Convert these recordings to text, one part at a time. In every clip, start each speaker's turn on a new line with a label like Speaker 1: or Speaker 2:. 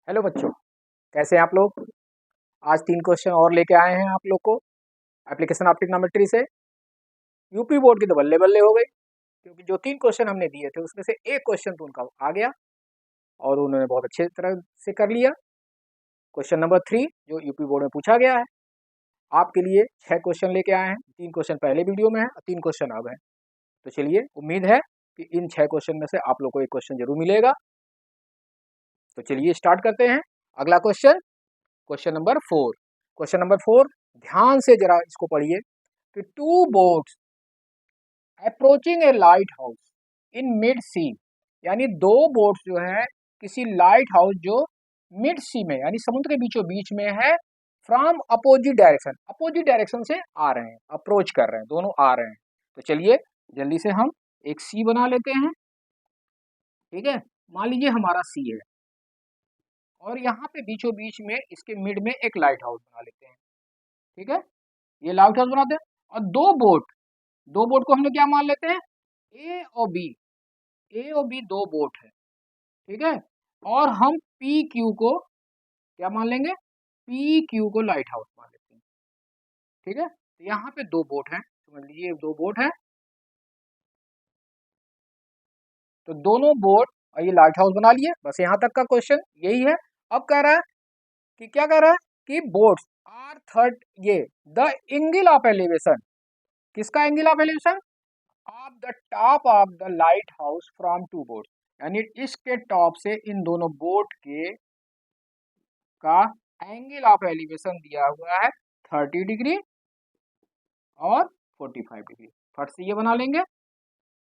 Speaker 1: Hello बच्चों, कैसे हैं आप लोग। आज 3 क्वेश्चन और लेके आए हैं आप लोग को एप्लीकेशन ऑफ ट्रिग्नोमेट्री से। यूपी बोर्ड की तो बल्ले बल्ले हो गई, क्योंकि जो 3 क्वेश्चन हमने दिए थे उसमें से एक क्वेश्चन तो उनका आ गया और उन्होंने बहुत अच्छे तरह से कर लिया। क्वेश्चन नंबर 3 जो यूपी बोर्ड में पूछा गया है, आपके लिए 6 क्वेश्चन लेके आए हैं। 3 क्वेश्चन पहले वीडियो में है और 3 क्वेश्चन अब है। तो चलिए, उम्मीद है कि इन 6 क्वेश्चन में से आप लोग को एक क्वेश्चन जरूर मिलेगा। तो चलिए स्टार्ट करते हैं। अगला question, question number 4। Question number 4, ध्यान से जरा इसको पढ़िए कि two boats approaching a lighthouse in mid sea, यानी दो बोट्स जो है किसी लाइट हाउस जो मिड सी में यानी समुद्र के बीचों बीच में है, फ्रॉम अपोजिट डायरेक्शन से आ रहे हैं, अप्रोच कर रहे हैं, दोनों आ रहे हैं। तो चलिए जल्दी से हम एक सी बना लेते हैं। ठीक है, मान लीजिए हमारा सी है और यहाँ पे बीचों बीच में इसके मिड में एक लाइट हाउस बना लेते हैं। ठीक है, ये लाइट हाउस बनाते हैं और दो बोट को हमने क्या मान लेते हैं, ए और बी। ए और बी दो बोट है। ठीक है, और हम पी क्यू को क्या मान लेंगे, पी क्यू को लाइट हाउस मान लेते हैं। ठीक है, तो यहाँ पे दो बोट हैं, समझ लीजिए दो बोट है, तो दोनों बोट और ये लाइट हाउस बना लिए। बस यहाँ तक का क्वेश्चन यही है। अब कह रहा है कि क्या कह रहा है कि बोट्स आर थर्ड, ये द एंगल ऑफ एलिवेशन, किसका angle of elevation, of the top of the lighthouse from two boat, यानी इसके टॉप से इन दोनों बोट के का एंगल ऑफ एलिवेशन दिया हुआ है 30 डिग्री और 45 डिग्री। फट से ये बना लेंगे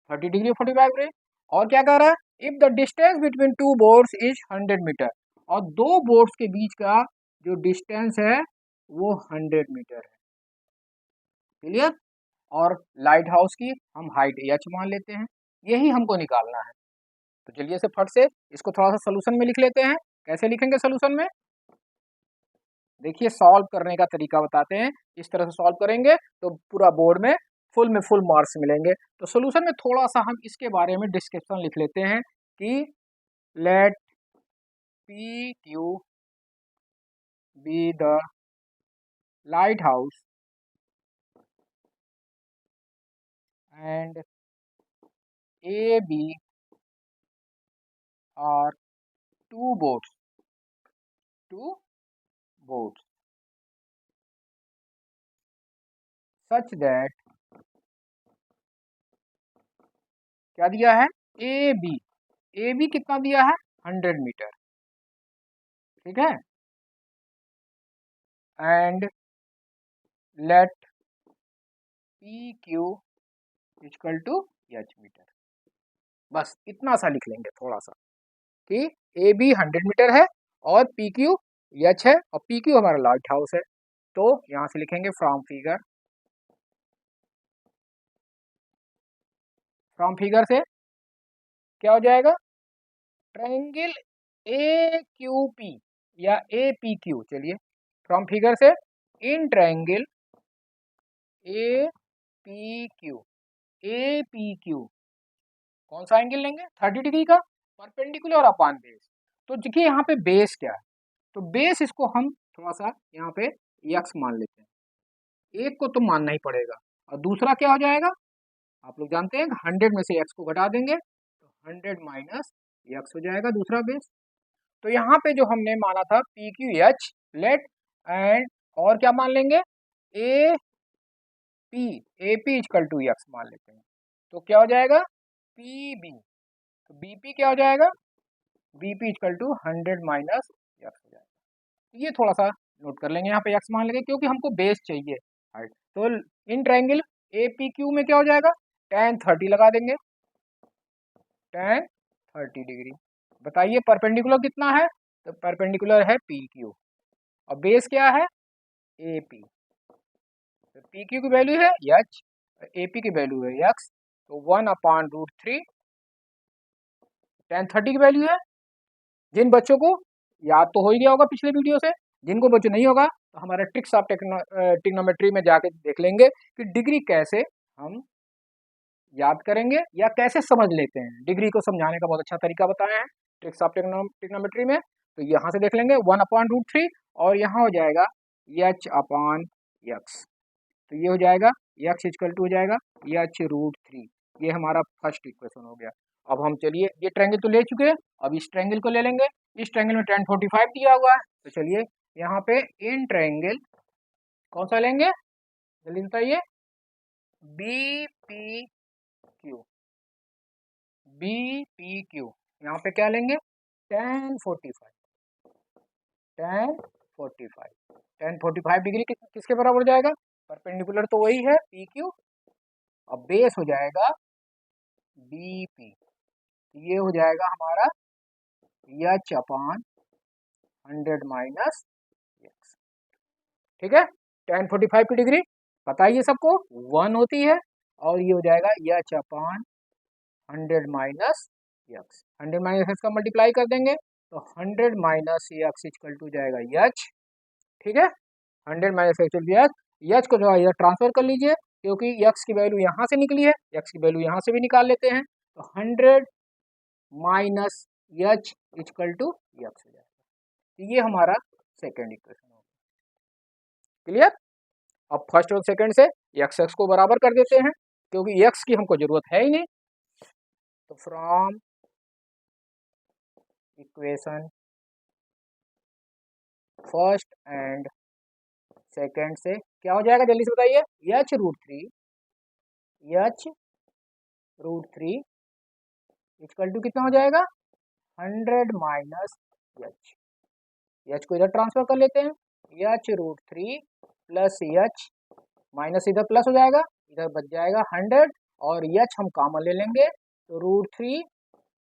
Speaker 1: 30 डिग्री 45 डिग्री। और क्या कह रहा है, if the distance between two boats is 100 meter, और दो बोट्स के बीच का जो डिस्टेंस है वो 100 मीटर है। क्लियर। और लाइट हाउस की हम हाइट एच मान लेते हैं, यही हमको निकालना है। तो चलिए से फट से इसको थोड़ा सा सोल्यूशन में लिख लेते हैं। कैसे लिखेंगे सोल्यूशन में, देखिए सॉल्व करने का तरीका बताते हैं। इस तरह से सॉल्व करेंगे तो पूरा बोर्ड में फुल मार्क्स मिलेंगे। तो सोल्यूशन में थोड़ा सा हम इसके बारे में डिस्क्रिप्शन लिख लेते हैं कि let p Q be the lighthouse and A b are two boats such that, क्या दिया है, ए बी कितना दिया है 100 मीटर। ठीक है, and let p q equal to h meter. बस इतना सा लिख लेंगे थोड़ा सा कि ए बी 100 मीटर है और पी क्यू एच है और पी क्यू हमारा लाइट हाउस है। तो यहां से लिखेंगे फ्रॉम फिगर से क्या हो जाएगा, ट्रायंगल ए क्यू पी या ए पी क्यू। चलिए फ्रॉम फिगर से, in triangle A P Q कौन सा एंगल लेंगे, 30 डिग्री का, परपेंडिकुलर अपॉन बेस। तो देखिए यहाँ पे बेस क्या है, तो बेस इसको हम थोड़ा सा यहाँ पे यक्स मान लेते हैं। एक को तो मानना ही पड़ेगा और दूसरा क्या हो जाएगा, आप लोग जानते हैं 100 में से एक्स को घटा देंगे तो 100 माइनस एक्स हो जाएगा दूसरा बेस। तो यहाँ पे जो हमने माना था p q h let, and और क्या मान लेंगे, a p equal to x मान लेते हैं। तो क्या हो जाएगा पी बी, तो बी पी क्या हो जाएगा, b p equal to 100 minus x हो जाएगा। ये थोड़ा सा नोट कर लेंगे, यहाँ पे एक्स मान लेंगे क्योंकि हमको बेस चाहिए हाइट। तो in triangle A P Q में क्या हो जाएगा, tan 30 लगा देंगे, tan 30 डिग्री। बताइए परपेंडिकुलर कितना है, तो परपेंडिकुलर है पी क्यू और बेस क्या है ए पी। तो पी क्यू की वैल्यू है एच, ए पी की वैल्यू है एक्स, तो 1/√3 tan 30 की वैल्यू है। जिन बच्चों को याद तो हो ही गया होगा पिछले वीडियो से, जिनको बच्चों नहीं होगा तो हमारे ट्रिक्स ऑफ टिग्नोमेट्री में जाके देख लेंगे कि डिग्री कैसे हम याद करेंगे या कैसे समझ लेते हैं। डिग्री को समझाने का बहुत अच्छा तरीका बताया है ट्रिक्स ऑफ टिग्नोमेट्री में। तो यहाँ से देख लेंगे 1/√3 और यहाँ हो जाएगा h/x। तो ये हो जाएगा x इक्वल टू हो जाएगा h√3। ये हमारा फर्स्ट इक्वेशन हो गया। अब हम चलिए ये ट्रायंगल तो ले चुके हैं, अब इस ट्रायंगल को ले लेंगे। इस ट्रायंगल में tan 45 दिया हुआ है, तो चलिए यहाँ पे इन ट्रायंगल कौन सा लेंगे जल्दी बताइए, BPQ। BPQ यहाँ पे क्या लेंगे, tan 45। tan 45 डिग्री किसके बराबर हो जाएगा, परपेंडिकुलर तो वही है PQ। अब बेस हो जाएगा BP, ये हो जाएगा हमारा h/100 माइनस x। ठीक है, tan 45 की डिग्री पता ही है सबको 1 होती है, और ये हो जाएगा h/100 minus x। 100 minus x का मल्टीप्लाई कर देंगे तो 100 माइनस x इक्वल टू जाएगा h। ठीक है, 100 माइनस x h को जो है ट्रांसफर कर लीजिए, क्योंकि x की वैल्यू यहाँ से निकली है, x की वैल्यू यहाँ से भी निकाल लेते हैं, तो 100 minus h equal to x हो जाएगा। तो ये हमारा सेकेंड इक्वेशन होगा। क्लियर। अब फर्स्ट और सेकंड से x को बराबर कर देते हैं, क्योंकि x की हमको जरूरत है ही नहीं। तो from equation first and second से क्या हो जाएगा जल्दी से बताइए, h√3 इक्वल टू कितना हो जाएगा 100 माइनस h को इधर ट्रांसफर कर लेते हैं, h√3 प्लस h माइनस इधर प्लस हो जाएगा, इधर बच जाएगा 100 और h हम कॉमन ले लेंगे, तो √3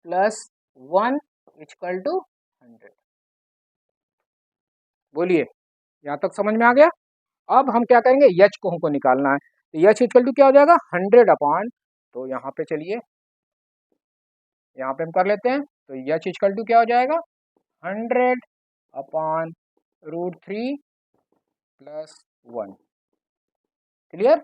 Speaker 1: प्लस 1 इक्वल टू 100। बोलिए यहाँ तक समझ में आ गया। अब हम क्या करेंगे, h को हमको निकालना है, तो h इक्वल टू क्या हो जाएगा 100 तो यहाँ पे चलिए यहाँ पे हम कर लेते हैं, तो h इक्वल टू क्या हो जाएगा 100/√3 प्लस 1। क्लियर।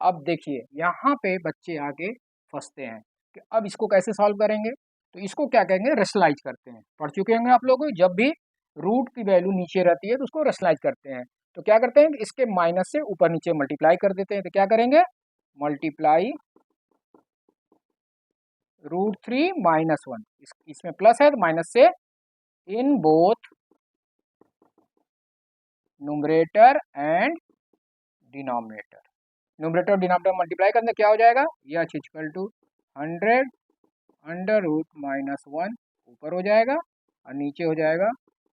Speaker 1: अब देखिए यहाँ पे बच्चे आके फंसते हैं कि अब इसको कैसे सॉल्व करेंगे, तो इसको क्या कहेंगे रेशनलाइज करते हैं। पढ़ चुके होंगे आप लोग, जब भी रूट की वैल्यू नीचे रहती है तो उसको रेशनलाइज करते हैं। तो क्या करते हैं, इसके माइनस से ऊपर नीचे मल्टीप्लाई कर देते हैं। तो क्या करेंगे, मल्टीप्लाई √3 माइनस 1, इसमें प्लस है तो माइनस से in both numerator and denominator. Numerator और डिनोमिनेटर मल्टीप्लाई करने क्या हो जाएगा, h इक्वल टू 100 √-1 ऊपर हो जाएगा और नीचे हो जाएगा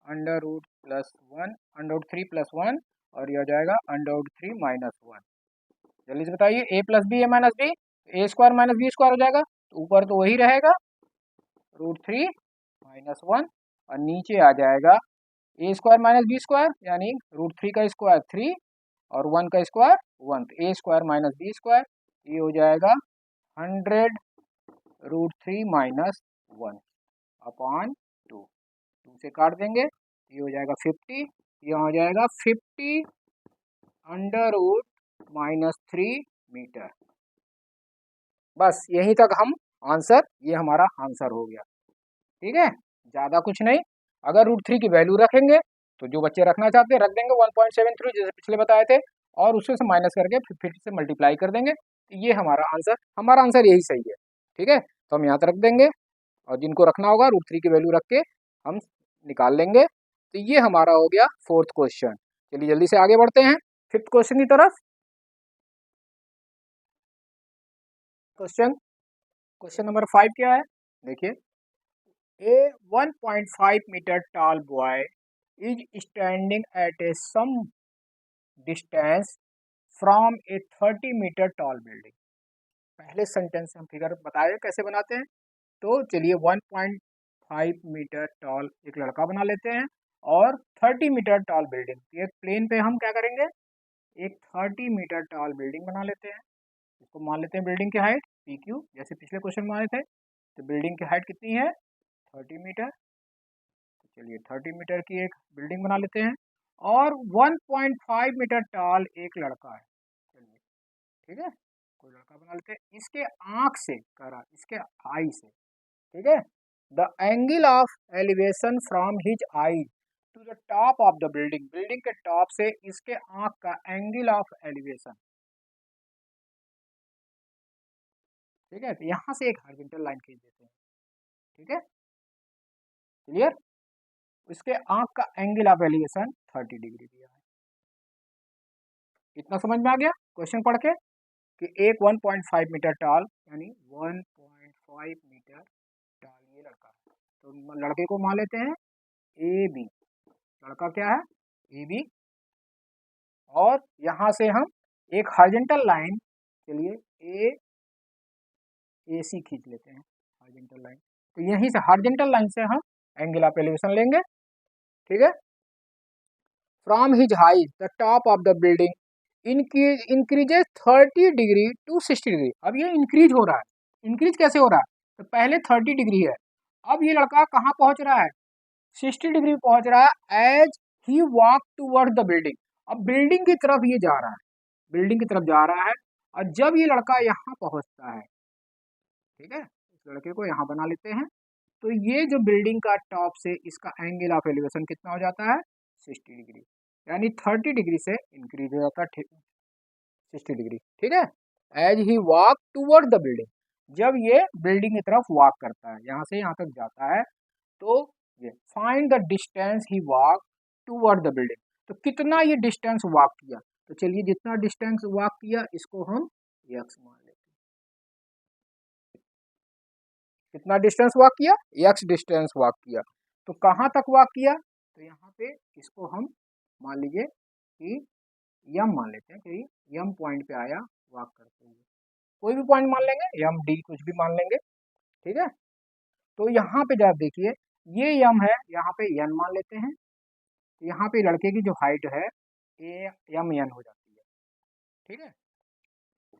Speaker 1: √3 प्लस 1 और ये हो जाएगा √3 माइनस 1। जल्दी से बताइए, a plus b a minus b, a square minus b square हो जाएगा, तो ऊपर तो वही रहेगा √3 माइनस 1 और नीचे आ जाएगा ए स्क्वायर माइनस बी स्क्वायर, यानी √3 का स्क्वायर 3 और 1 का स्क्वायर 1, तो ए स्क्वायर माइनस बी स्क्वायर, ये हो जाएगा 100 √3 माइनस 1/2। 2 से काट देंगे, ये हो जाएगा 50, यहाँ हो जाएगा 50 √-3 मीटर। बस यहीं तक हम आंसर, ये हमारा आंसर हो गया। ठीक है, ज़्यादा कुछ नहीं। अगर √3 की वैल्यू रखेंगे तो जो बच्चे रखना चाहते हैं रख देंगे 1.73 जैसे पिछले बताए थे, और उससे से माइनस करके फिर से मल्टीप्लाई कर देंगे, तो ये हमारा आंसर यही सही है। ठीक है, तो हम यहाँ तक रख देंगे और जिनको रखना होगा √3 की वैल्यू रख के हम निकाल लेंगे। तो ये हमारा हो गया फोर्थ क्वेश्चन। चलिए जल्दी से आगे बढ़ते हैं फिफ्थ क्वेश्चन की तरफ। क्वेश्चन नंबर 5 क्या है, देखिए, A 1.5 meter tall boy is standing at a some distance from a 30 meter tall building। पहले सेंटेंस हम फिगर बताए कैसे बनाते हैं, तो चलिए 1.5 मीटर टॉल एक लड़का बना लेते हैं और 30 मीटर टॉल बिल्डिंग। एक प्लेन पे हम क्या करेंगे, एक 30 मीटर टॉल बिल्डिंग बना लेते हैं। इसको मान लेते हैं बिल्डिंग की हाइट PQ, जैसे पिछले क्वेश्चन में आए थे। तो बिल्डिंग की हाइट कितनी है 30 मीटर। तो चलिए 30 मीटर की एक बिल्डिंग बना लेते हैं और 1.5 मीटर टॉल एक लड़का है। चलिए ठीक है, कोई लड़का बना लेते हैं, इसके आँख से करा, इसके आई से, ठीक है, the angle of elevation from his eye to the top of the building, building के टॉप से इसके आंख का एंगल ऑफ एलिवेशन। ठीक है, तो यहां से एक हॉरिजॉन्टल लाइन खींच देते हैं। ठीक है, क्लियर। इसके आंख का एंगल ऑफ एलिवेशन 30 डिग्री दिया है। इतना समझ में आ गया क्वेश्चन पढ़ के कि एक 1.5 मीटर टॉल यानी 1.5 मीटर टॉल ये लड़का है। तो लड़के को मान लेते हैं ए बी, लड़का क्या है ए बी, और यहां से हम एक हॉरिजॉन्टल लाइन, चलिए ए सी खींच लेते हैं हॉरिजॉन्टल लाइन। तो यहीं से हॉरिजॉन्टल लाइन से हम एंगल ऑफ एलिवेशन लेंगे। ठीक है, from his height the top of the building increases 30 degree to 60 degree. अब ये इंक्रीज हो रहा है। इंक्रीज कैसे हो रहा है, तो पहले 30 डिग्री है, अब ये लड़का कहाँ पहुंच रहा है 60 डिग्री पहुंच रहा है as he walk toward the building. अब बिल्डिंग की तरफ ये जा रहा है, बिल्डिंग की तरफ जा रहा है, और जब ये लड़का यहाँ पहुंचता है, ठीक है, इस लड़के को यहाँ बना लेते हैं, तो ये जो बिल्डिंग का टॉप से इसका एंगल ऑफ एलिवेशन कितना हो जाता है 60 डिग्री, यानी 30 डिग्री से इंक्रीज हो जाता है 60 डिग्री। ठीक है, as he walk toward the building, जब ये बिल्डिंग की तरफ वॉक करता है, यहाँ से यहाँ तक जाता है, तो ये find the distance he walk toward the building. तो कितना ये डिस्टेंस वॉक किया, तो चलिए जितना डिस्टेंस वॉक किया इसको हम x मान लेते हैं। कितना डिस्टेंस वॉक किया x डिस्टेंस वॉक किया, तो कहाँ तक वॉक किया, तो यहाँ पे इसको हम मान लीजिए कि यम मान लेते हैं कि यम पॉइंट पे आया वॉक करते हुए, कोई भी पॉइंट मान लेंगे, यम डी कुछ भी मान लेंगे। ठीक है, तो यहाँ पे जब देखिए ये यम है, यहाँ पे यन मान लेते हैं, तो यहाँ पे लड़के की जो हाइट है ए यम यन हो जाती है। ठीक है,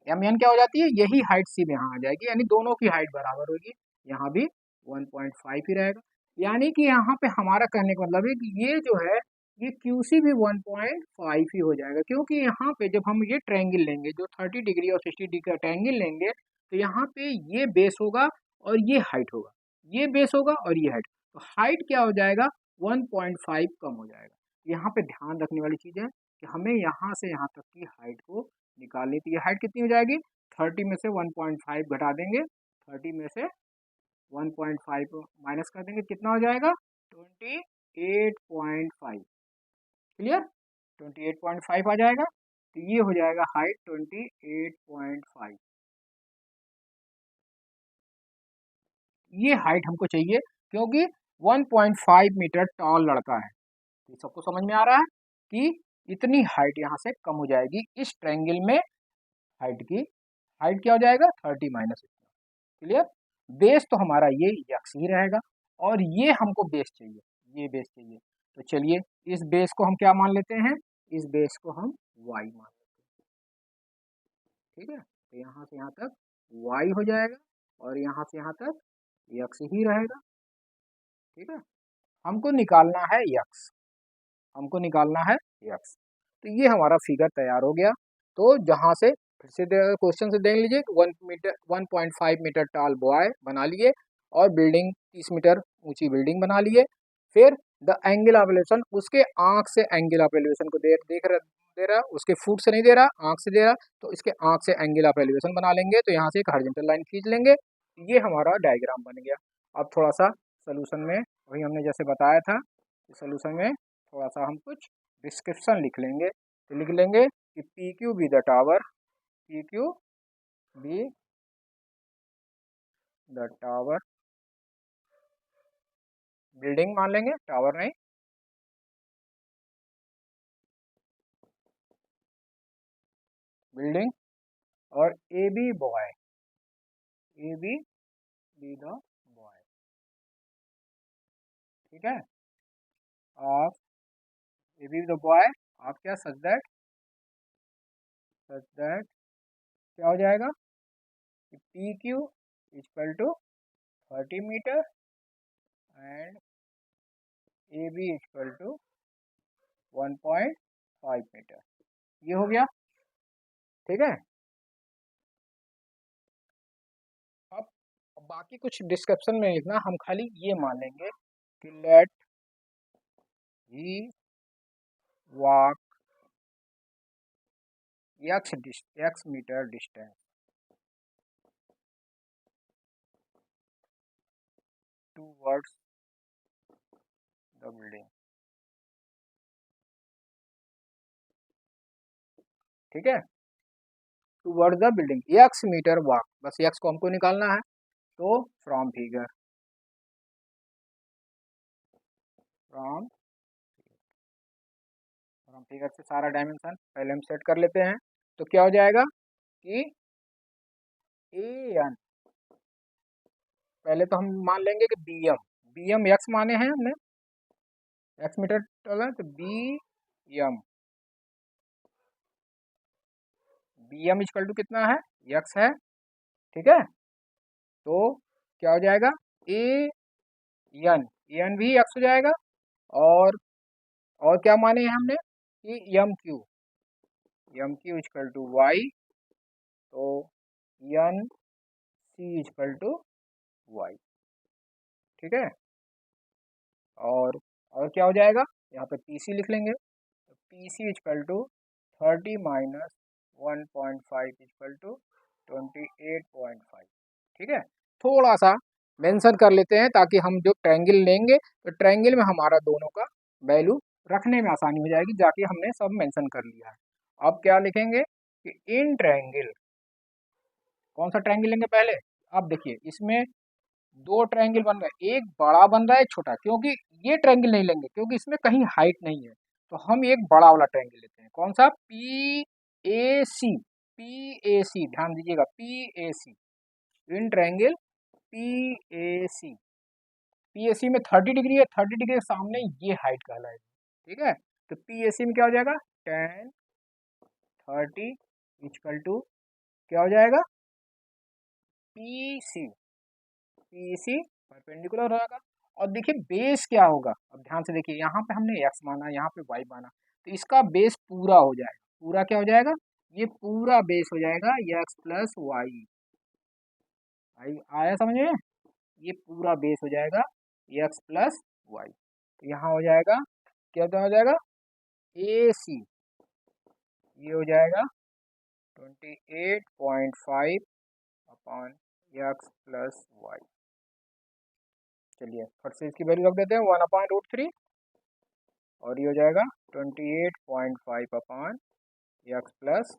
Speaker 1: यम यन क्या हो जाती है, यही हाइट सी में यहाँ आ जाएगी, यानी दोनों की हाइट बराबर होगी, यहाँ भी 1.5 ही रहेगा। यानी कि यहाँ पे हमारा कहने का मतलब है कि ये जो है ये QC भी 1.5 ही हो जाएगा, क्योंकि यहाँ पे जब हम ये ट्रायंगल लेंगे जो 30 डिग्री और 60 डिग्री का ट्रायंगल लेंगे, तो यहाँ पे ये बेस होगा और ये हाइट होगा, ये बेस होगा और ये हाइट, तो हाइट क्या हो जाएगा 1.5 कम हो जाएगा। यहाँ पे ध्यान रखने वाली चीज़ है कि हमें यहाँ से यहाँ तक की हाइट को निकालनी, तो ये हाइट कितनी हो जाएगी 30 में से 1.5 घटा देंगे, 30 में से 1.5 माइनस कर देंगे, कितना हो जाएगा 28.5। क्लियर, 28.5 आ जाएगा, तो ये हो जाएगा हाइट 28.5। ये हाइट हमको चाहिए क्योंकि 1.5 मीटर टॉल लड़का है। तो सबको समझ में आ रहा है कि इतनी हाइट यहाँ से कम हो जाएगी इस ट्रायंगल में, हाइट की हाइट क्या हो जाएगा 30 माइनस इतना। क्लियर, बेस तो हमारा ये यक्स ही रहेगा, और ये हमको बेस चाहिए, ये बेस चाहिए, तो चलिए इस बेस को हम क्या मान लेते हैं, इस बेस को हम y मान लेते हैं। ठीक है, तो यहाँ से यहाँ तक y हो जाएगा और यहाँ से यहाँ तक x ही रहेगा। ठीक है, हमको निकालना है x, हमको निकालना है x, तो ये हमारा फिगर तैयार हो गया। तो जहाँ से फिर से क्वेश्चन से देख लीजिए 1.5 मीटर टॉल बॉय बना लिए, और बिल्डिंग 30 मीटर ऊंची बिल्डिंग बना लिए। फिर द एंगल ऑफ एलिवेशन, उसके आंख से एंगल ऑफ एलिवेशन को दे रहा, उसके फुट से नहीं दे रहा, आंख से दे रहा, तो इसके आंख से एंगल ऑफ एलिवेशन बना लेंगे, तो यहाँ से एक हॉरिजॉन्टल लाइन खींच लेंगे, ये हमारा डायग्राम बन गया। अब थोड़ा सा सोल्यूशन में वही हमने जैसे बताया था, सोल्यूशन में थोड़ा सा हम कुछ डिस्क्रिप्शन लिख लेंगे, तो लिख लेंगे कि PQ be the tower, PQ be the tower, building मान लेंगे, टावर नहीं, बिल्डिंग, और AB boy, AB be the boy. ठीक है, of AB the boy of क्या सच दैट क्या हो जाएगा PQ equal to 30 meter and AB equal to 1.5 meter, ये हो गया। ठीक है, अब बाकी कुछ डिस्क्रिप्शन में लिखना, हम खाली ये मान लेंगे कि let he walk x meter distance towards the building. ठीक है, towards the building x meter walk, बस x को हमको निकालना है। तो फ्रॉम फिगर से सारा डायमेंशन पहले हम सेट कर लेते हैं। तो क्या हो जाएगा कि an, पहले तो हम मान लेंगे कि bm x माने हैं हमने, x मीटर टोल है, तो bm इक्वल टू कितना है, x है। ठीक है, तो क्या हो जाएगा an भी x हो जाएगा, और क्या माने हैं हमने कि m q equal to y, तो n c equal to y। ठीक है, और क्या हो जाएगा, यहाँ पे pc लिख लेंगे, तो pc equal to 30 minus 1.5 equal to 28.5। ठीक है, थोड़ा सा मेंशन कर लेते हैं ताकि हम जो ट्रायंगल लेंगे तो ट्रायंगल में हमारा दोनों का वैल्यू रखने में आसानी हो जाएगी, जाके हमने सब मेंशन कर लिया है। अब क्या लिखेंगे कि इन ट्रायंगल, कौन सा ट्रायंगल लेंगे पहले, अब देखिए इसमें दो ट्रायंगल बन रहा है, एक बड़ा बन रहा है एक छोटा, क्योंकि ये ट्रायंगल नहीं लेंगे क्योंकि इसमें कहीं हाइट नहीं है, तो हम एक बड़ा वाला ट्रायंगल लेते हैं। कौन सा, PAC, ध्यान दीजिएगा, PAC, इन ट्रायंगल PAC में 30 डिग्री है, 30 डिग्री के सामने ये हाइट कहलाएगी। ठीक है, तो PAC में क्या हो जाएगा, tan 30 इक्वल टू क्या हो जाएगा, PC परपेंडिकुलर रहेगा। और देखिए बेस क्या होगा, अब ध्यान से देखिए, यहाँ पे हमने x माना, यहाँ पे y माना, तो इसका बेस पूरा हो जाएगा, पूरा क्या हो जाएगा, ये पूरा बेस हो जाएगा x प्लस वाई। आया समझ में, ये पूरा बेस हो जाएगा x प्लस वाई। तो यहाँ हो जाएगा क्या हो जाएगा, AC ये हो जाएगा 28.5 अपॉन x प्लस वाई। चलिए फट से इसकी वैल्यू रख देते हैं 1/√3, और ये हो जाएगा 28.5 अपॉन x प्लस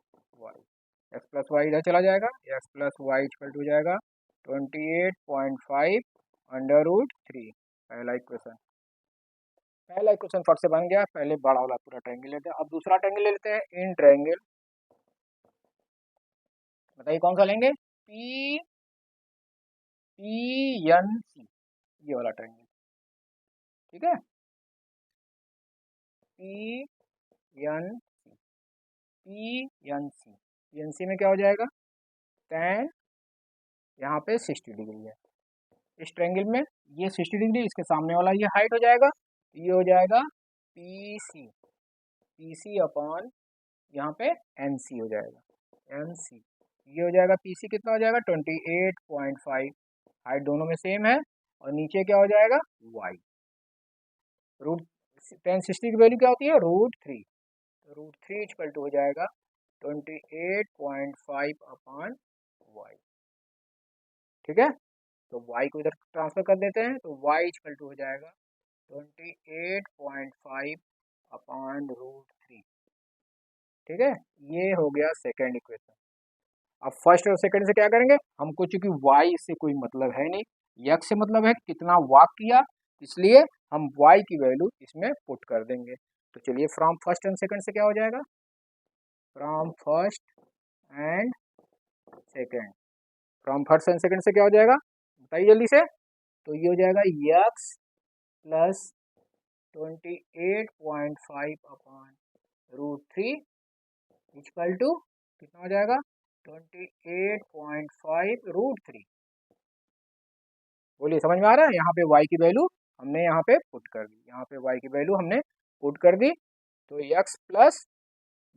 Speaker 1: वाई इधर चला जाएगा, x plus y equal to हो जाएगा 28.5 √3। पहला इक्वेशन फट से बन गया। पहले बड़ा वाला पूरा ट्रायंगल लेते हैं, अब दूसरा ट्रायंगल ले लेते हैं, इन ट्रायंगल, बताइए कौन सा लेंगे, PNC, ये वाला ट्रायंगल। ठीक है, PNC में क्या हो जाएगा, tan, यहाँ पे 60 डिग्री है इस ट्रायंगल में, ये 60 डिग्री, इसके सामने वाला ये हाइट हो जाएगा, ये हो जाएगा PC अपॉन यहाँ पे NC हो जाएगा, NC ये हो जाएगा, PC कितना हो जाएगा 28.5, हाइट दोनों में सेम है, और नीचे क्या हो जाएगा y, tan60 की वैल्यू क्या होती है, √3, तो √3 इक्वल टू हो जाएगा 28.5 अपॉन y। ठीक है, तो y को इधर ट्रांसफर कर देते हैं, तो y इक्वल टू हो जाएगा 28.5 अपॉन √3। ठीक है, ये हो गया सेकेंड इक्वेशन। अब फर्स्ट और सेकंड से क्या करेंगे, हमको चूंकि y से कोई मतलब है नहीं, x से मतलब है कितना वॉक किया, इसलिए हम y की वैल्यू इसमें पुट कर देंगे। तो चलिए फ्रॉम फर्स्ट एंड सेकंड से क्या हो जाएगा, फ्रॉम फर्स्ट एंड सेकंड से क्या हो जाएगा, बताइए जल्दी से। तो ये हो जाएगा x plus 28.5 upon √3 equal to कितना हो जाएगा, 28.5 √3। बोलिए समझ में आ रहा है, यहाँ पे y की वैल्यू हमने यहाँ पे पुट कर दी, यहाँ पे y की वैल्यू हमने पुट कर दी, तो x प्लस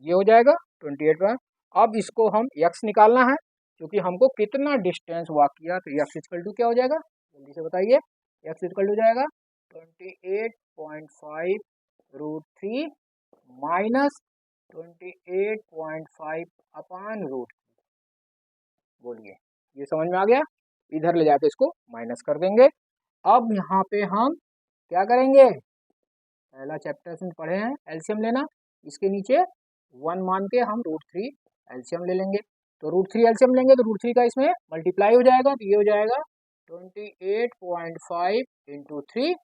Speaker 1: ये हो जाएगा 28 पर। अब इसको हम x निकालना है, क्योंकि हमको कितना डिस्टेंस वॉक किया, तो एक्स इक्वल टू क्या हो जाएगा, जल्दी से बताइए। एक्स इक्वल टू जाएगा 28.5 √3 माइनस 28.5 अपान √3। बोलिए, ये समझ में आ गया। इधर ले जाके इसको माइनस कर देंगे। अब यहाँ पे हम क्या करेंगे, पहला चैप्टर में पढ़े हैं एलसीएम लेना, इसके नीचे 1 मान के हम √3 एलसीएम ले लेंगे। तो √3 एलसीएम लेंगे तो √3 का इसमें मल्टीप्लाई हो जाएगा, तो ये हो जाएगा 28.5 इंटू 3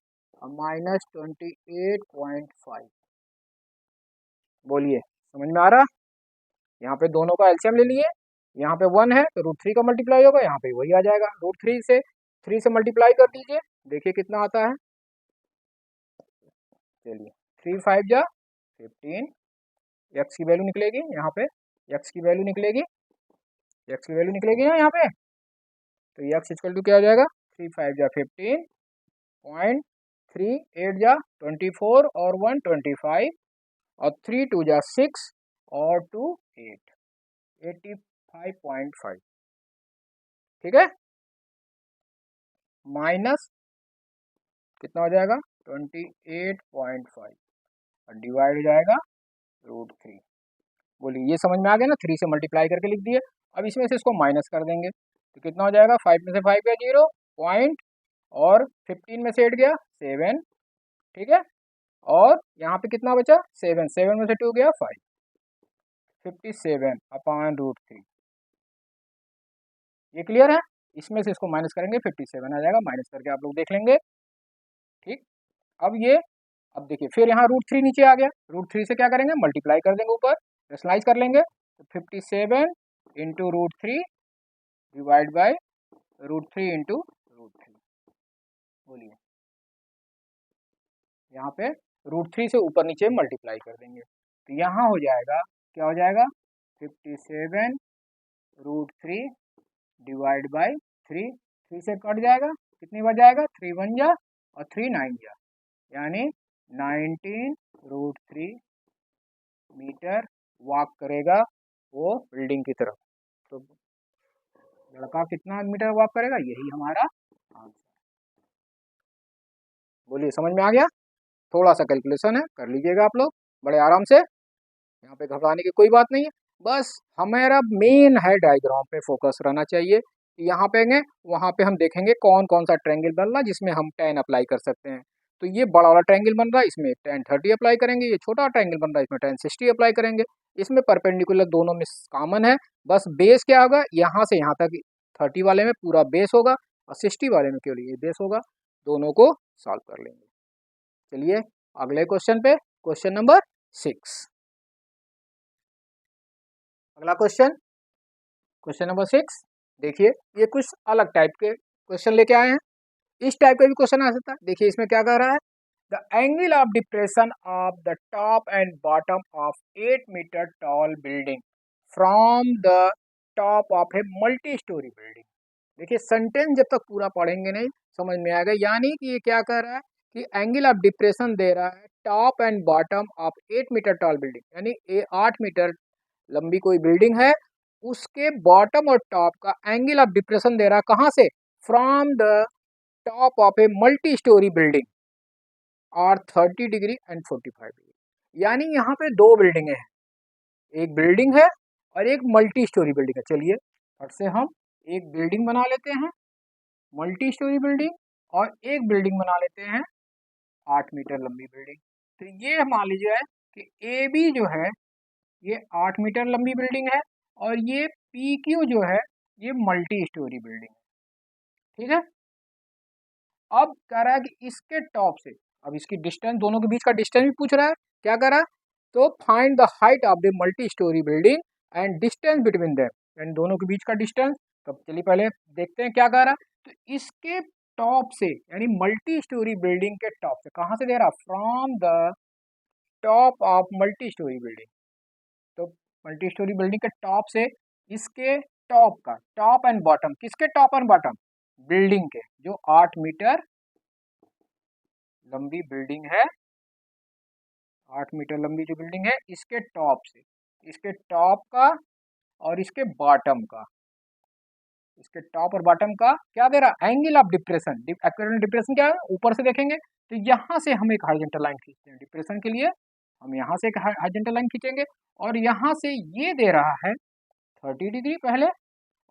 Speaker 1: माइनस 28.5। बोलिए, समझ में आ रहा। यहाँ पे दोनों का एलसीएम ले लिए, यहाँ पे 1 है तो √3 का मल्टीप्लाई होगा, यहाँ पे वही आ जाएगा। √3 से मल्टीप्लाई कर दीजिए, देखिए कितना आता है। चलिए 3 5 जा 15, एक्स की वैल्यू निकलेगी यहाँ पे, एक्स की वैल्यू निकलेगी, एक्स की वैल्यू निकलेगी ना यहाँ पे। तो एक्स इक्वल टू क्या हो जाएगा, 3 5 जा 15.3, 8 जा 24 और 1 25 और 3 2 जा 6 और 2 8, 85.5। ठीक है, माइनस कितना हो जाएगा 28.5 और डिवाइड हो जाएगा √3। बोलिए, ये समझ में आ गया ना, 3 से मल्टीप्लाई करके लिख दिए। अब इसमें से इसको माइनस कर देंगे तो कितना हो जाएगा, 5 में से 5 गया 0 पॉइंट और 15 में से 8 गया 7। ठीक है, और यहाँ पे कितना बचा 7, 7 में से 2 गया 5, 57 अपान √3। ये क्लियर है। इसमें से इसको माइनस करेंगे 57 आ जाएगा, माइनस करके आप लोग देख लेंगे। ठीक, अब देखिए फिर यहाँ √3 नीचे आ गया, √3 से क्या करेंगे, मल्टीप्लाई कर देंगे ऊपर, रेशनलाइज कर लेंगे। तो 57 इंटू √3 डिवाइड बाई √3 इंटू √3। बोलिए, यहाँ पे √3 से ऊपर नीचे मल्टीप्लाई कर देंगे, तो यहाँ हो जाएगा, क्या हो जाएगा 57 √3 डिवाइड बाई 3, 3 से कट जाएगा, कितनी बार जाएगा 3 1 जा और 3 9 जा, यानी 19 √3 मीटर वॉक करेगा वो बिल्डिंग की तरफ। तो लड़का कितना मीटर वॉक करेगा, यही हमारा आंसर। बोलिए, समझ में आ गया। थोड़ा सा कैलकुलेशन है, कर लीजिएगा आप लोग बड़े आराम से, यहाँ पे घबराने की कोई बात नहीं है। बस हमारा मेन है डायग्राम पे फोकस रहना चाहिए। यहाँ पे आएंगे, वहाँ पे हम देखेंगे कौन कौन सा ट्रायंगल बन रहा है जिसमें हम 10 अप्लाई कर सकते हैं। तो ये बड़ा वाला ट्रायंगल बन रहा है, इसमें 10 30 अप्लाई करेंगे। ये छोटा ट्रायंगल बन रहा है, इसमें 10 60 अप्लाई करेंगे। इसमें परपेंडिकुलर दोनों में कॉमन है, बस बेस क्या होगा, यहाँ से यहाँ तक 30 वाले में पूरा बेस होगा और 60 वाले में केवल ये बेस होगा। दोनों को सॉल्व कर लेंगे। चलिए अगले क्वेश्चन पे, क्वेश्चन नंबर 6। अगला क्वेश्चन नंबर 6। देखिए, ये कुछ अलग टाइप के क्वेश्चन लेके आए हैं। इस टाइप का भी क्वेश्चन आ सकता है। देखिए इसमें क्या कह रहा है, the angle of depression of the top and bottom of 8 metre tall building from the top of a multi storey building. देखिए सेंटेंस जब तक पूरा पढ़ेंगे नहीं समझ में आएगा। यानी कि ये क्या कह रहा है कि एंगल ऑफ डिप्रेशन दे रहा है top and bottom of 8 metre tall building, यानी 8 मीटर लंबी कोई बिल्डिंग है, उसके बॉटम और टॉप का एंगल ऑफ डिप्रेशन दे रहा है कहाँ से, from the top of a multi storey building और 30 डिग्री एंड 45 डिग्री। यानी यहाँ पे दो बिल्डिंगें हैं, एक बिल्डिंग है और एक मल्टी स्टोरी बिल्डिंग है। चलिए फट से हम एक बिल्डिंग बना लेते हैं मल्टी स्टोरी बिल्डिंग, और एक बिल्डिंग बना लेते हैं 8 मीटर लंबी बिल्डिंग। तो ये मान लीजिए कि ए बी जो है ये 8 मीटर लंबी बिल्डिंग है और ये पी क्यू जो है ये मल्टी स्टोरी बिल्डिंग है। ठीक है, अब कह रहा है कि इसके टॉप से, अब इसकी डिस्टेंस, दोनों के बीच का डिस्टेंस भी पूछ रहा है। क्या कह रहा है, तो find the height of the multi storey building and distance between them, यानी दोनों के बीच का डिस्टेंस। तो चलिए पहले देखते हैं क्या कह रहा है। तो इसके टॉप से, यानी मल्टी स्टोरी बिल्डिंग के टॉप से, कहाँ से दे रहा, from the top of multi storey building. तो मल्टी स्टोरी बिल्डिंग के टॉप से इसके टॉप का, टॉप एंड बॉटम, किसके टॉप एंड बॉटम, बिल्डिंग के, जो 8 मीटर लंबी बिल्डिंग है, 8 मीटर लंबी जो बिल्डिंग है, इसके टॉप से, इसके टॉप का और इसके बॉटम का इसके टॉप और बॉटम का क्या दे रहा, angle of depression. Accurate depression क्या है, ऊपर से देखेंगे तो यहाँ से हम एक हॉरिजॉन्टल लाइन खींचते हैं डिप्रेशन के लिए, हम यहाँ से एक हॉरिजॉन्टल लाइन खींचेंगे और यहाँ से ये दे रहा है 30 डिग्री पहले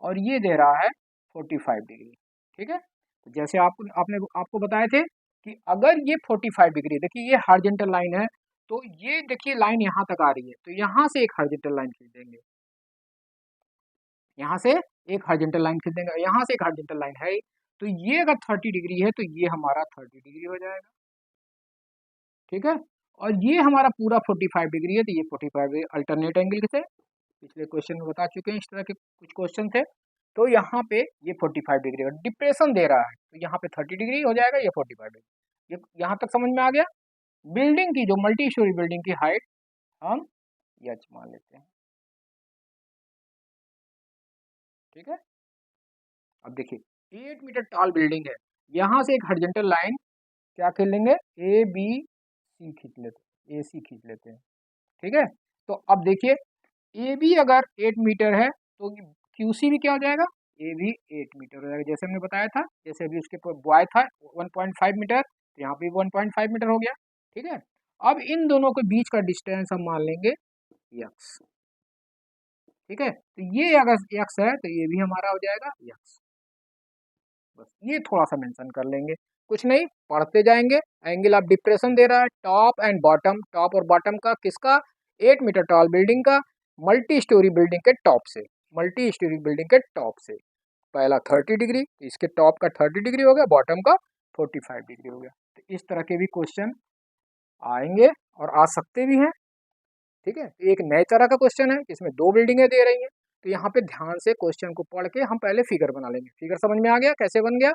Speaker 1: और ये दे रहा है 45 डिग्री। ठीक है, तो जैसे आपको बताए थे कि अगर ये 45 डिग्री, देखिए ये हॉरिजॉन्टल लाइन है, तो ये देखिए लाइन यहाँ तक आ रही है, तो यहाँ से एक हॉरिजॉन्टल लाइन खींच देंगे, यहाँ से एक हॉरिजॉन्टल लाइन खींच देंगे, यहाँ से एक हॉरिजॉन्टल लाइन है, तो ये अगर 30 डिग्री है तो ये हमारा 30 डिग्री हो जाएगा। ठीक है, और ये हमारा पूरा 45 डिग्री है, तो ये 45 डिग्री अल्टरनेट एंगल से पिछले क्वेश्चन में बता चुके हैं, इस तरह के कुछ क्वेश्चन थे। तो यहाँ पे ये 45 डिग्री और डिप्रेशन दे रहा है, तो यहाँ पे 30 डिग्री हो जाएगा, ये 45 डिग्री। ये यहाँ तक समझ में आ गया। बिल्डिंग की जो मल्टी स्टोरी बिल्डिंग की हाइट हम एच मान लेते हैं। ठीक है, अब देखिए 8 मीटर टॉल बिल्डिंग है, यहाँ से एक हॉरिजॉन्टल लाइन क्या खींच लेंगे, ए बी सी खींच लेते, ए सी खींच लेते हैं। ठीक है, तो अब देखिए ए बी अगर 8 मीटर है तो क्यू सी भी क्या हो जाएगा, ए भी 8 मीटर हो जाएगा, जैसे हमने बताया था। जैसे अभी उसके बॉय था 1.5 मीटर, तो यहाँ पे 1.5 मीटर हो गया। ठीक है, अब इन दोनों के बीच का डिस्टेंस हम मान लेंगे यक्स। ठीक है, तो ये अगर यक्स है तो ये भी हमारा हो जाएगा यक्स। बस ये थोड़ा सा मेंशन कर लेंगे, कुछ नहीं, पढ़ते जाएंगे। एंगल ऑफ डिप्रेशन दे रहा है टॉप एंड बॉटम, टॉप और बॉटम का किसका, 8 मीटर टॉल बिल्डिंग का, मल्टी स्टोरी बिल्डिंग के टॉप से, मल्टी स्टोरी बिल्डिंग के टॉप से पहला 30 डिग्री, इसके टॉप का 30 डिग्री हो गया, बॉटम का 45 डिग्री हो गया। तो इस तरह के भी क्वेश्चन आएंगे और आ सकते भी हैं। ठीक है, तो एक नए तरह का क्वेश्चन है, इसमें दो बिल्डिंगें दे रही हैं, तो यहाँ पे ध्यान से क्वेश्चन को पढ़ के हम पहले फिगर बना लेंगे। फिगर समझ में आ गया कैसे बन गया,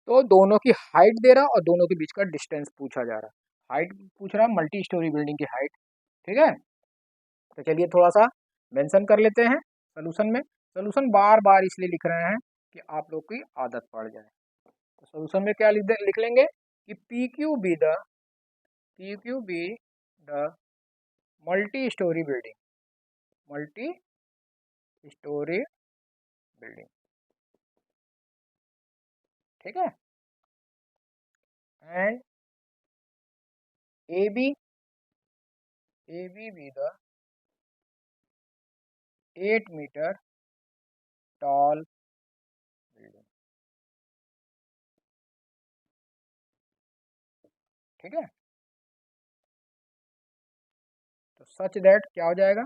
Speaker 1: तो दोनों की हाइट दे रहा और दोनों के बीच का डिस्टेंस पूछा जा रहा, हाइट पूछ रहा मल्टी स्टोरी बिल्डिंग की हाइट। ठीक है, तो चलिए थोड़ा सा मेंशन कर लेते हैं सोल्यूशन में। सोल्यूशन बार बार इसलिए लिख रहे हैं कि आप लोग की आदत पड़ जाए। तो सोल्यूशन में क्या लिख लेंगे कि P Q be the multi storey building, multi storey building. ठीक है, and A B be the 8 metre tall building. ठीक है, तो सच दैट क्या हो जाएगा,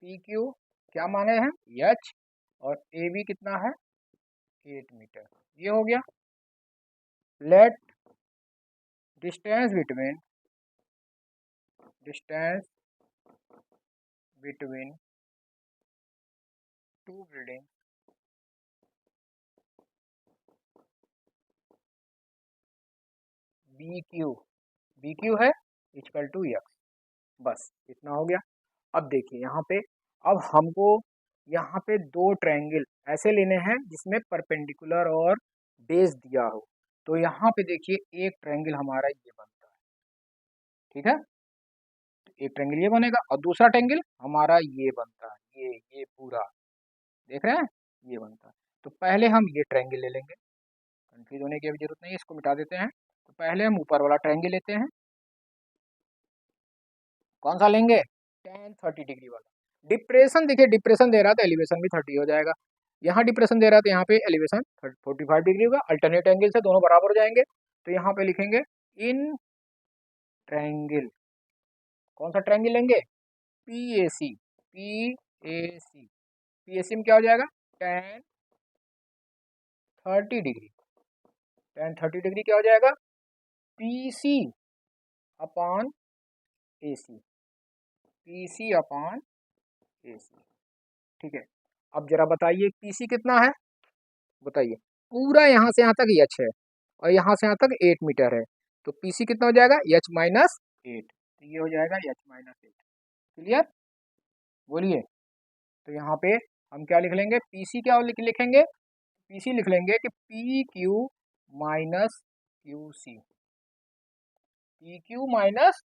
Speaker 1: पी क्यू क्या माने हैं एच और ए बी कितना है 8 मीटर, ये हो गया। Let distance between two building B Q है इक्वल टू एक्स। बस इतना हो गया। अब देखिए यहाँ पे, अब हमको यहाँ पे दो ट्रायंगल ऐसे लेने हैं जिसमें परपेंडिकुलर और बेस दिया हो। तो यहाँ पे देखिए एक ट्रायंगल हमारा ये बनता है। ठीक है, तो एक ट्रायंगल ये बनेगा और दूसरा ट्रायंगल हमारा ये बनता है, ये पूरा देख रहे हैं ये बनता है। तो पहले हम ये ट्रायंगल ले लेंगे, कंफ्यूज होने की अभी जरूरत नहीं है, इसको मिटा देते हैं। तो पहले हम ऊपर वाला ट्रायंगल लेते हैं, कौन सा लेंगे, tan 30 डिग्री वाला। डिप्रेशन देखिए, डिप्रेशन दे रहा है तो एलिवेशन भी 30 हो जाएगा, यहाँ डिप्रेशन दे रहा है तो यहाँ पे एलिवेशन 45 डिग्री होगा, अल्टरनेट एंगल से दोनों बराबर हो जाएंगे। तो यहाँ पे लिखेंगे इन ट्रायंगल, कौन सा ट्रायंगल लेंगे, PAC, PAC, PAC में क्या हो जाएगा tan 30 डिग्री, tan 30 डिग्री क्या हो जाएगा PC upon AC, PC upon AC। ठीक है, अब जरा बताइए PC कितना है, बताइए, पूरा यहाँ से यहाँ तक एच है और यहाँ से यहाँ तक 8 मीटर है, तो PC कितना हो जाएगा एच माइनस 8, तो ये हो जाएगा एच माइनस 8। क्लियर, बोलिए। तो यहाँ पे हम क्या लिख लेंगे, PC क्या लिखेंगे, PC लिख लेंगे कि P Q minus Q C, P Q minus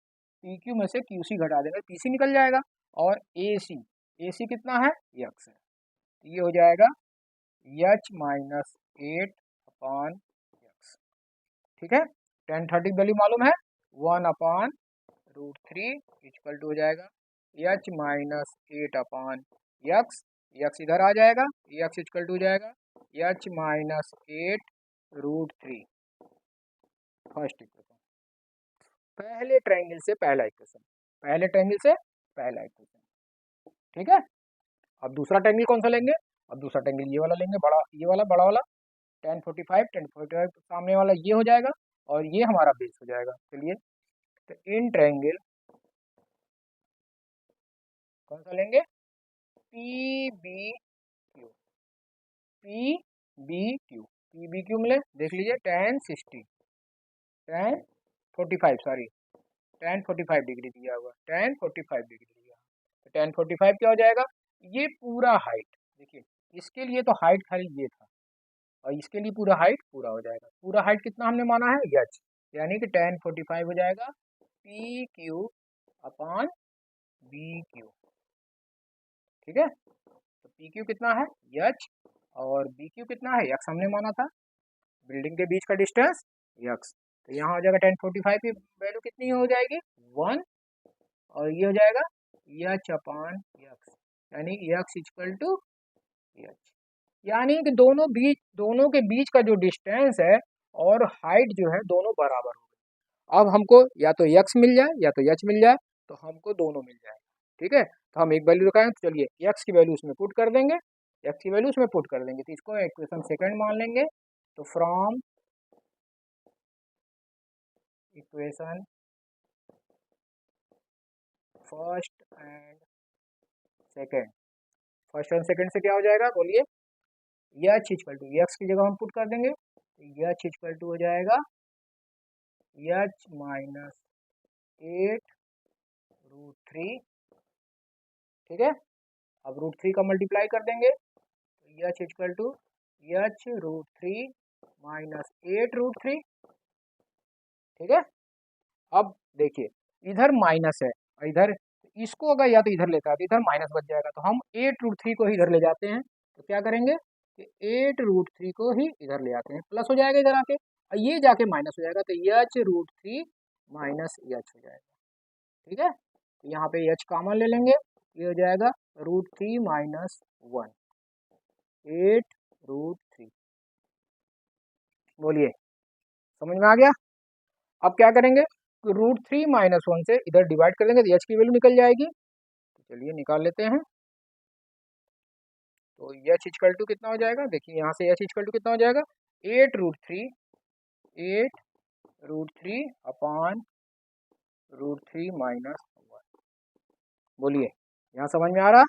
Speaker 1: P Q में से क्यू सी घटा देंगे, PC निकल जाएगा। और AC कितना है एक्स है, ये हो जाएगा एच माइनस 8/x। ठीक है, tan 30 वैल्यू मालूम है 1/√3 इक्वल टू हो जाएगा एच माइनस 8/x। x इधर आ जाएगा, x इक्वल टू हो जाएगा एच माइनस 8√3। फर्स्ट इक्वेशन, पहले ट्रायंगल से पहला इक्वेशन, पहले ट्रायंगल से पहला इक्वेशन। ठीक है, अब दूसरा ट्रायंगल कौन सा लेंगे? अब दूसरा ट्रायंगल ये वाला लेंगे, बड़ा, ये वाला बड़ा वाला tan 45 सामने वाला ये हो जाएगा और ये हमारा बेस हो जाएगा। चलिए, तो इन ट्रायंगल कौन सा लेंगे? PBQ, PBQ, PBQ मिले, देख लीजिए tan 45 डिग्री दिया हुआ, tan 45 डिग्री दिया, तो tan 45 क्या हो जाएगा? ये पूरा हाइट, देखिए इसके लिए तो हाइट खाली ये था और इसके लिए पूरा हाइट पूरा हो जाएगा। पूरा हाइट कितना हमने माना है? एच, यानी कि tan 45 हो जाएगा PQ/BQ। ठीक है, तो PQ कितना है? एच, और BQ कितना है? x हमने माना था, बिल्डिंग के बीच का डिस्टेंस x। तो यहाँ हो जाएगा tan 45 की वैल्यू कितनी हो जाएगी? 1, और ये हो जाएगा h/x, यानी x इक्वल टू एच, यानी कि दोनों के बीच का जो डिस्टेंस है और हाइट जो है दोनों बराबर हो गए। अब हमको या तो x मिल जाए या तो h मिल जाए, तो हमको दोनों मिल जाए। ठीक है, तो हम एक वैल्यू रखाएं, तो चलिए x की वैल्यू उसमें पुट कर देंगे, x की वैल्यू उसमें पुट कर देंगे, तो इसको इक्वेशन सेकंड मान लेंगे। तो from equation first and second, first and second से क्या हो जाएगा? बोलिए, एच इक्वल टू, एक्स की जगह हम पुट कर देंगे, तो एच इक्वल टू हो जाएगा एच माइनस 8√3। ठीक है, अब √3 का मल्टीप्लाई कर देंगे, तो H equal to h√3 minus 8√3। ठीक है, अब देखिए इधर माइनस है और इधर, इसको अगर या तो इधर लेता है तो इधर माइनस बच जाएगा, तो हम 8√3 को ही इधर ले जाते हैं। तो क्या करेंगे कि 8√3 को ही इधर ले आते हैं, प्लस हो जाएगा इधर आके, और ये जाके माइनस हो जाएगा, तो h√3 माइनस h हो जाएगा। ठीक है, तो यहाँ पे h कॉमन ले लेंगे, ये हो जाएगा √3 माइनस 1, 8√3। बोलिए, समझ में आ गया? अब क्या करेंगे? √3 माइनस 1 से इधर डिवाइड कर देंगे, तो h की वैल्यू निकल जाएगी। तो चलिए निकाल लेते हैं। तो h इक्वल टू कितना हो जाएगा? देखिए यहाँ से h इक्वल टू कितना हो जाएगा? 8√3 अपॉन √3 माइनस 1। बोलिए, यहाँ समझ में आ रहा?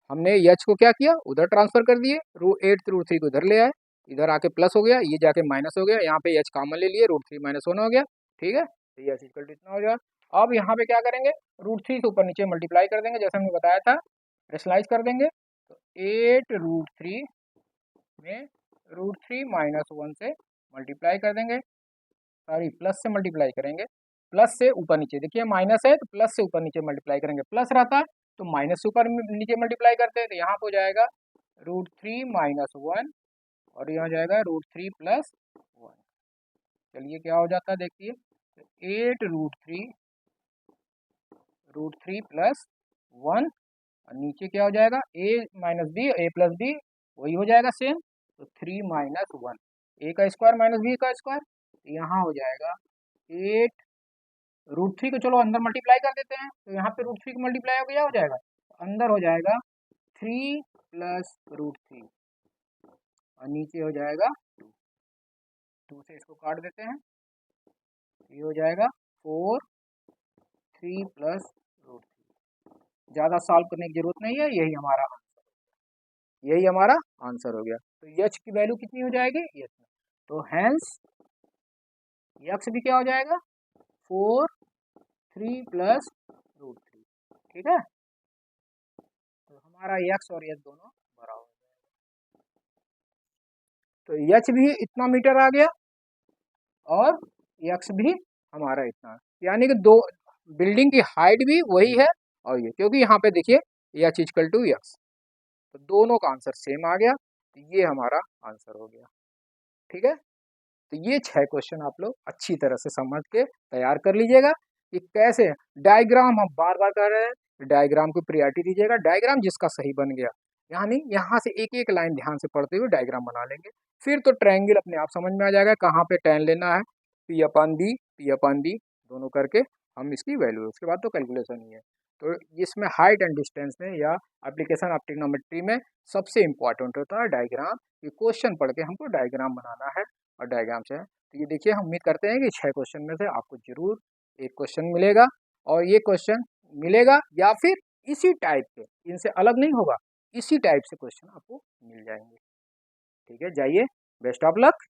Speaker 1: हमने h को क्या किया? उधर ट्रांसफर कर दिए, 8√3 को इधर ले आए, इधर आके प्लस हो गया, ये जाके माइनस हो गया, यहाँ पे h कॉमन ले लिए, √3 माइनस 1 हो गया। ठीक है, तो h इक्वल टू इतना हो जाएगा। अब यहाँ पे क्या करेंगे? √3 से ऊपर नीचे मल्टीप्लाई कर देंगे, जैसे हमने बताया था, रेशनलाइज कर देंगे। तो 8√3 में √3 माइनस 1 से मल्टीप्लाई कर देंगे, सॉरी प्लस से मल्टीप्लाई करेंगे, प्लस से ऊपर नीचे, देखिए माइनस है तो प्लस से ऊपर नीचे मल्टीप्लाई करेंगे, प्लस रहता तो माइनस से ऊपर नीचे मल्टीप्लाई करते हैं, तो यहाँ पे हो जाएगा √3 माइनस 1 और यहाँ जाएगा √3 प्लस 1। चलिए क्या हो जाता है देखिए, 8√3 प्लस 1, और नीचे क्या हो जाएगा? a minus B, a plus B वही हो जाएगा सेम, तो 3 माइनस 1, a का स्क्वायर माइनस बी का स्क्वायर, तो यहाँ हो जाएगा 8√3 को चलो अंदर मल्टीप्लाई कर देते हैं, तो यहाँ पे √3 को मल्टीप्लाई हो गया, हो जाएगा, तो अंदर हो जाएगा 3 प्लस √3 और नीचे हो जाएगा 2 से इसको काट देते हैं, ये हो जाएगा 4, 3 प्लस √3। ज़्यादा सॉल्व करने की जरूरत नहीं है, यही हमारा आंसर हो गया। तो h की वैल्यू कितनी हो जाएगी? h, तो हेंस x भी क्या हो जाएगा? 4, 3 प्लस √3। ठीक है, तो हमारा x और h दोनों बराबर हो जाएगा। तो h भी इतना मीटर आ गया और x भी हमारा इतना, यानी कि दो बिल्डिंग की हाइट भी वही है, और ये क्योंकि यहाँ पे देखिए h इक्वल टू x, तो दोनों का आंसर सेम आ गया, तो ये हमारा आंसर हो गया। ठीक है, तो ये 6 क्वेश्चन आप लोग अच्छी तरह से समझ के तैयार कर लीजिएगा कि कैसे डायग्राम हम बार बार कर रहे हैं, डायग्राम को प्रायोरिटी दीजिएगा। डायग्राम जिसका सही बन गया, यानी यहाँ से एक एक लाइन ध्यान से पढ़ते हुए डायग्राम बना लेंगे, फिर तो ट्रायंगल अपने आप समझ में आ जाएगा कहाँ पे tan लेना है, P/B दोनों करके हम इसकी वैल्यू, उसके बाद तो कैलकुलेशन ही है। तो इसमें हाइट एंड डिस्टेंस में या एप्लीकेशन ऑफ ट्रिग्नोमेट्री में सबसे इम्पॉर्टेंट होता है डायग्राम। ये क्वेश्चन पढ़ के हमको डायग्राम बनाना है और डायग्राम से, तो ये देखिए हम उम्मीद करते हैं कि 6 क्वेश्चन में से आपको जरूर एक क्वेश्चन मिलेगा, और ये क्वेश्चन मिलेगा या फिर इसी टाइप के, इनसे अलग नहीं होगा, इसी टाइप से क्वेश्चन आपको मिल जाएंगे। ठीक है, जाइए, बेस्ट ऑफ लक।